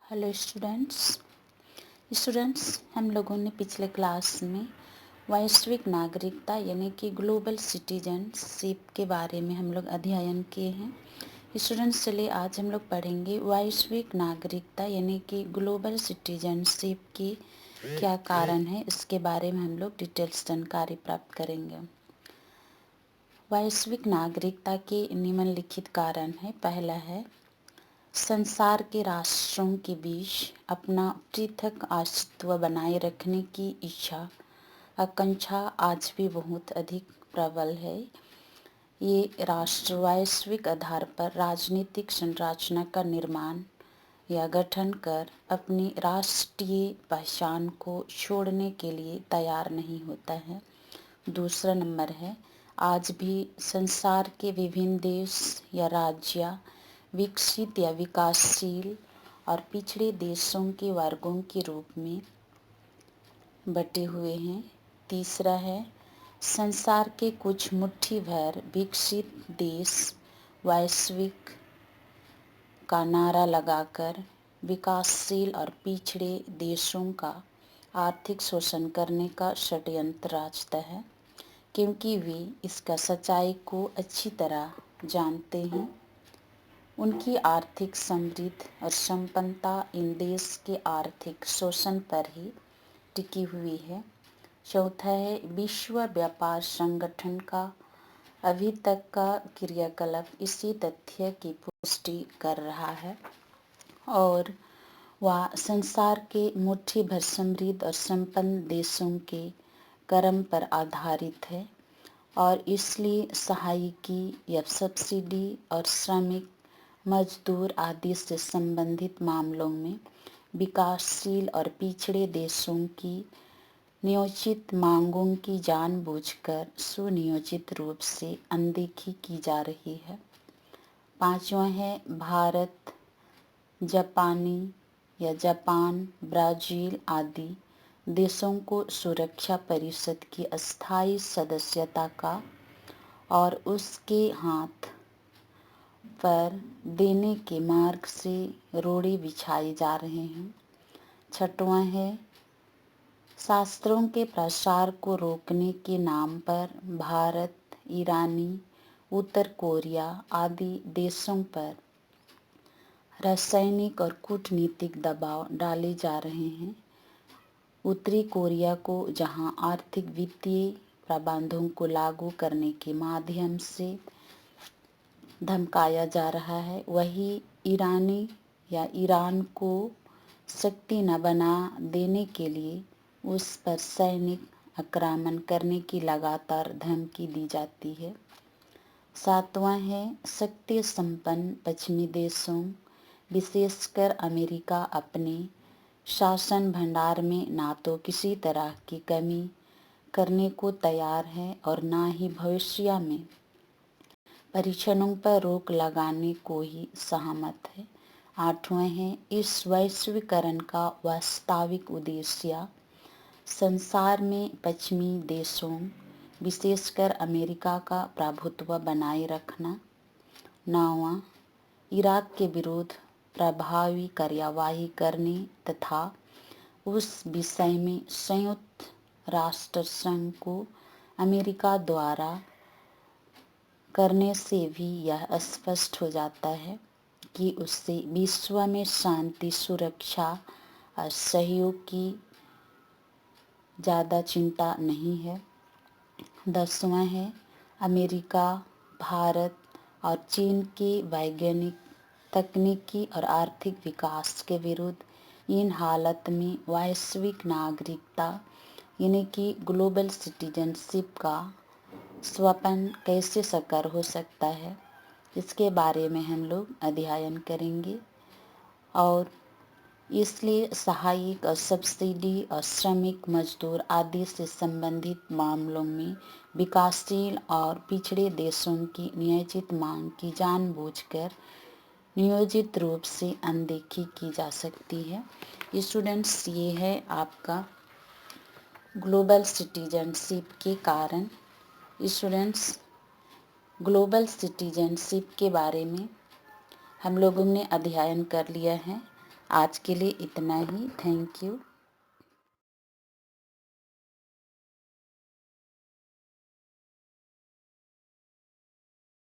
Hello students हम लोगों ने पिछले क्लास में वैश्विक नागरिकता यानी कि ग्लोबल सिटीजनशिप के बारे में हम लोग अध्ययन किए हैं। स्टूडेंट्स चलिए आज हम लोग पढ़ेंगे वैश्विक नागरिकता यानी कि ग्लोबल सिटीजनशिप की क्या कारण है, इसके बारे में हम लोग डिटेल्स जानकारी प्राप्त करेंगे। वैश्विक नागरिकता के निम्नलिखित कारण है। पहला है संसार के राष्ट्रों के बीच अपना पृथक अस्तित्व बनाए रखने की इच्छा आकांक्षा आज भी बहुत अधिक प्रबल है। ये राष्ट्र वैश्विक आधार पर राजनीतिक संरचना का निर्माण या गठन कर अपनी राष्ट्रीय पहचान को छोड़ने के लिए तैयार नहीं होता है। दूसरा नंबर है आज भी संसार के विभिन्न देश या राज्य विकसित या विकासशील और पिछड़े देशों के वर्गों के रूप में बटे हुए हैं। तीसरा है संसार के कुछ मुट्ठी भर विकसित देश वैश्विक का नारा लगाकर विकासशील और पिछड़े देशों का आर्थिक शोषण करने का षड्यंत्र रचता है, क्योंकि वे इसका सच्चाई को अच्छी तरह जानते हैं। उनकी आर्थिक समृद्धि और संपन्नता इन देश के आर्थिक शोषण पर ही टिकी हुई है। चौथा है विश्व व्यापार संगठन का अभी तक का क्रियाकलाप इसी तथ्य की पुष्टि कर रहा है और वह संसार के मुट्ठी भर समृद्ध और संपन्न देशों के कर्म पर आधारित है और इसलिए सहायकी या सब्सिडी और श्रमिक मजदूर आदि से संबंधित मामलों में विकासशील और पिछड़े देशों की नियोजित मांगों की जानबूझकर सुनियोजित रूप से अनदेखी की जा रही है। पांचवा है भारत, जापान, ब्राज़ील आदि देशों को सुरक्षा परिषद की अस्थायी सदस्यता का और उसके हाथ पर देने के मार्ग से रोड़े बिछाए जा रहे हैं। छठवां है शास्त्रों के प्रसार को रोकने के नाम पर भारत, ईरानी, उत्तर कोरिया आदि देशों पर रासायनिक और कूटनीतिक दबाव डाले जा रहे हैं। उत्तरी कोरिया को जहां आर्थिक वित्तीय प्रबंधों को लागू करने के माध्यम से धमकाया जा रहा है, वही ईरान को शक्ति न बना देने के लिए उस पर सैनिक आक्रमण करने की लगातार धमकी दी जाती है। सातवां है शक्ति संपन्न पश्चिमी देशों विशेषकर अमेरिका अपने शासन भंडार में ना तो किसी तरह की कमी करने को तैयार है और ना ही भविष्य में परीक्षणों पर रोक लगाने को ही सहमत है। आठवां है इस वैश्वीकरण का वास्तविक उद्देश्य संसार में पश्चिमी देशों विशेषकर अमेरिका का प्रभुत्व बनाए रखना। नौवां इराक के विरुद्ध प्रभावी कार्यवाही करने तथा उस विषय में संयुक्त राष्ट्र संघ को अमेरिका द्वारा करने से भी यह स्पष्ट हो जाता है कि उससे विश्व में शांति, सुरक्षा और सहयोग की ज़्यादा चिंता नहीं है। 10वां है अमेरिका, भारत और चीन के वैज्ञानिक, तकनीकी और आर्थिक विकास के विरुद्ध इन हालत में वैश्विक नागरिकता यानी कि ग्लोबल सिटीजनशिप का स्वप्न कैसे साकार हो सकता है, इसके बारे में हम लोग अध्ययन करेंगे और इसलिए सहायक और सब्सिडी और श्रमिक मजदूर आदि से संबंधित मामलों में विकासशील और पिछड़े देशों की नियोजित मांग की जानबूझकर नियोजित रूप से अनदेखी की जा सकती है। स्टूडेंट्स, ये है आपका ग्लोबल सिटीजनशिप के कारण। स्टूडेंट्स, ग्लोबल सिटीजनशिप के बारे में हम लोगों ने अध्ययन कर लिया है। आज के लिए इतना ही। Thank you.